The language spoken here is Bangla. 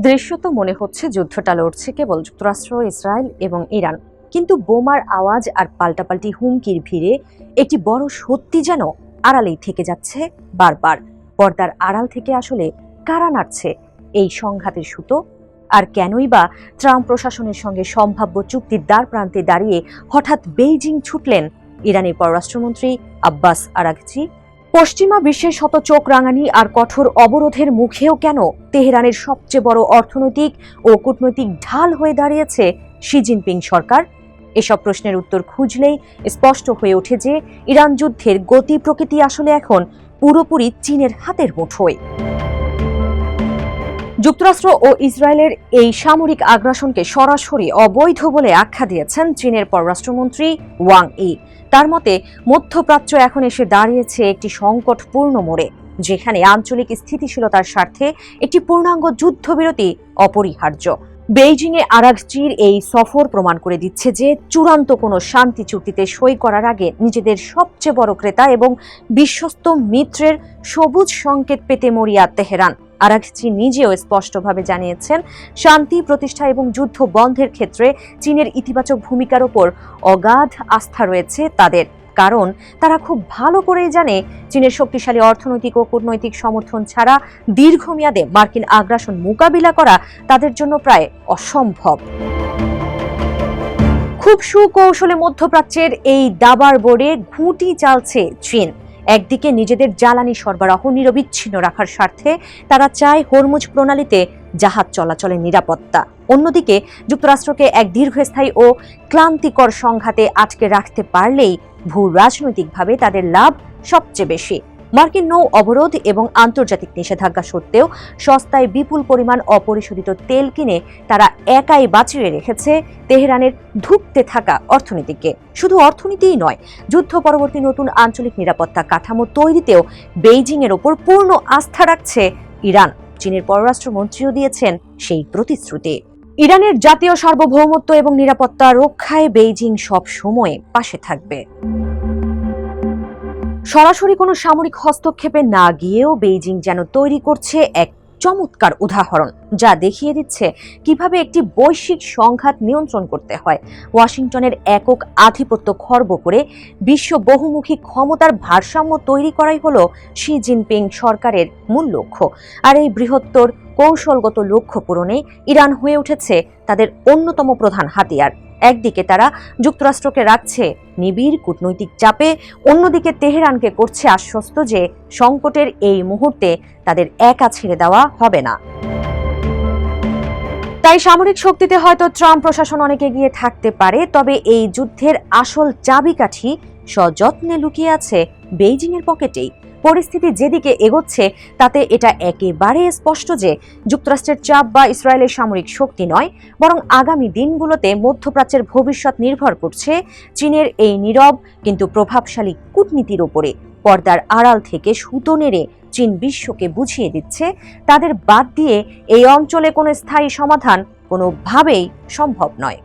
দৃশ্যত মনে হচ্ছে যুদ্ধটা লড়ছে কেবল যুক্তরাষ্ট্র, ইসরায়েল এবং ইরান, কিন্তু বোমার আওয়াজ আর পাল্টাপাল্টি হুমকির ভিড়ে একটি বড় সত্যি যেন আড়ালেই থেকে যাচ্ছে বারবার। পর্দার আড়াল থেকে আসলে কারা নাড়ছে এই সংঘাতের সুতো? আর কেনই বা ট্রাম্প প্রশাসনের সঙ্গে সম্ভাব্য চুক্তির দ্বার প্রান্তে দাঁড়িয়ে হঠাৎ বেইজিং ছুটলেন ইরানের পররাষ্ট্রমন্ত্রী আব্বাস আরাঘচি? পশ্চিমা বিশ্বের শত চোখ রাঙানি আর কঠোর অবরোধের মুখেও কেন তেহরানের সবচেয়ে বড় অর্থনৈতিক ও কূটনৈতিক ঢাল হয়ে দাঁড়িয়েছে শি জিনপিং সরকার? এসব প্রশ্নের উত্তর খুঁজলেই স্পষ্ট হয়ে ওঠে যে ইরান যুদ্ধের গতি প্রকৃতি আসলে এখন পুরোপুরি চীনের হাতের মুঠোয়। যুক্তরাষ্ট্র ও ইসরায়েলের এই সামরিক আগ্রাসনকে সরাসরি অবৈধ বলে আখ্যা দিয়েছেন চীনের পররাষ্ট্রমন্ত্রী ওয়াং ই। তার মতে, মধ্যপ্রাচ্য এখন এসে দাঁড়িয়েছে একটি সংকটপূর্ণ মোড়ে, যেখানে আঞ্চলিক স্থিতিশীলতার স্বার্থে একটি পূর্ণাঙ্গ যুদ্ধবিরতি অপরিহার্য। বেইজিংয়ে আরাঘচির এই সফর প্রমাণ করে দিচ্ছে যে চূড়ান্ত কোনো শান্তি চুক্তিতে সই করার আগে নিজেদের সবচেয়ে বড় ক্রেতা এবং বিশ্বস্ত মিত্রের সবুজ সংকেত পেতে মরিয়া তেহরান। আরাঘচি নিজেও স্পষ্টভাবে জানিয়েছেন, শান্তি প্রতিষ্ঠা এবং যুদ্ধ বন্ধের ক্ষেত্রে চীনের ইতিবাচক ভূমিকার ওপর অগাধ আস্থা রয়েছে তাদের, কারণ তারা খুব ভালো করেই জানে চীনের শক্তিশালী অর্থনৈতিক ও কূটনৈতিক সমর্থন ছাড়া দীর্ঘমেয়াদে মার্কিন আগ্রাসন মোকাবিলা করা তাদের জন্য প্রায় অসম্ভব। খুব সুকৌশলে মধ্যপ্রাচ্যের এই দাবার বোর্ডে ঘুঁটি চালছে চীন। একদিকে নিজেদের জ্বালানি সরবরাহ নিরবিচ্ছিন্ন রাখার স্বার্থে তারা চায় হরমুজ প্রণালীতে জাহাজ চলাচলের নিরাপত্তা, অন্যদিকে যুক্তরাষ্ট্রকে এক দীর্ঘস্থায়ী ও ক্লান্তিকর সংঘাতে আটকে রাখতে পারলেই ভূ রাজনৈতিকভাবে তাদের লাভ সবচেয়ে বেশি। মার্কিন নৌ অবরোধ এবং আন্তর্জাতিক নিষেধাজ্ঞা সত্ত্বেও সস্তায় বিপুল পরিমাণ অপরিশোধিত তেল কিনে তারা একাই বাঁচিয়ে রেখেছে তেহরানের ধুঁকতে থাকা অর্থনীতিকে। শুধু অর্থনীতিই নয়, যুদ্ধ পরবর্তী নতুন আঞ্চলিক নিরাপত্তা কাঠামো তৈরিতেও বেইজিংয়ের ওপর পূর্ণ আস্থা রাখছে ইরান। চীনের পররাষ্ট্রমন্ত্রীও দিয়েছেন সেই প্রতিশ্রুতি। ইরানের জাতীয় সার্বভৌমত্ব এবং নিরাপত্তা রক্ষায় বেইজিং সব সময় পাশে থাকবে। সরাসরি কোনো সামরিক হস্তক্ষেপে না গিয়েও বেইজিং যেন তৈরি করছে এক চমৎকার উদাহরণ, যা দেখিয়ে দিচ্ছে কিভাবে একটি বৈশ্বিক সংঘাত নিয়ন্ত্রণ করতে হয়। ওয়াশিংটনের একক আধিপত্য খর্ব করে বিশ্ব বহুমুখী ক্ষমতার ভারসাম্য তৈরি করাই হলো শি জিনপিং সরকারের মূল লক্ষ্য। আর এই বৃহত্তর কৌশলগত লক্ষ্য পূরণে ইরান হয়ে উঠেছে তাদের অন্যতম প্রধান হাতিয়ার। একদিকে তারা যুক্তরাষ্ট্রকে রাখছে নিবিড় কূটনৈতিক চাপে, অন্যদিকে তেহরানকে করছে আশ্বস্ত যে সংকটের এই মুহূর্তে তাদের একা ছেড়ে দেওয়া হবে না। তাই সামরিক শক্তিতে হয়তো ট্রাম্প প্রশাসন অনেক এগিয়ে থাকতে পারে, তবে এই যুদ্ধের আসল চাবিকাঠি সযত্নে লুকিয়ে আছে বেইজিংয়ের পকেটেই। পরিস্থিতি যেদিকে এগোচ্ছে তাতে এটা একেবারে স্পষ্ট যে যুক্তরাষ্ট্রের চাপ বা ইসরায়েলের সামরিক শক্তি নয়, বরং আগামী দিনগুলোতে মধ্যপ্রাচ্যের ভবিষ্যৎ নির্ভর করছে চীনের এই নীরব কিন্তু প্রভাবশালী কূটনীতির উপরে। পর্দার আড়াল থেকে সুতো নেড়ে চীন বিশ্বকে বুঝিয়ে দিচ্ছে তাদের বাদ দিয়ে এই অঞ্চলে কোনো স্থায়ী সমাধান কোনোভাবেই সম্ভব নয়।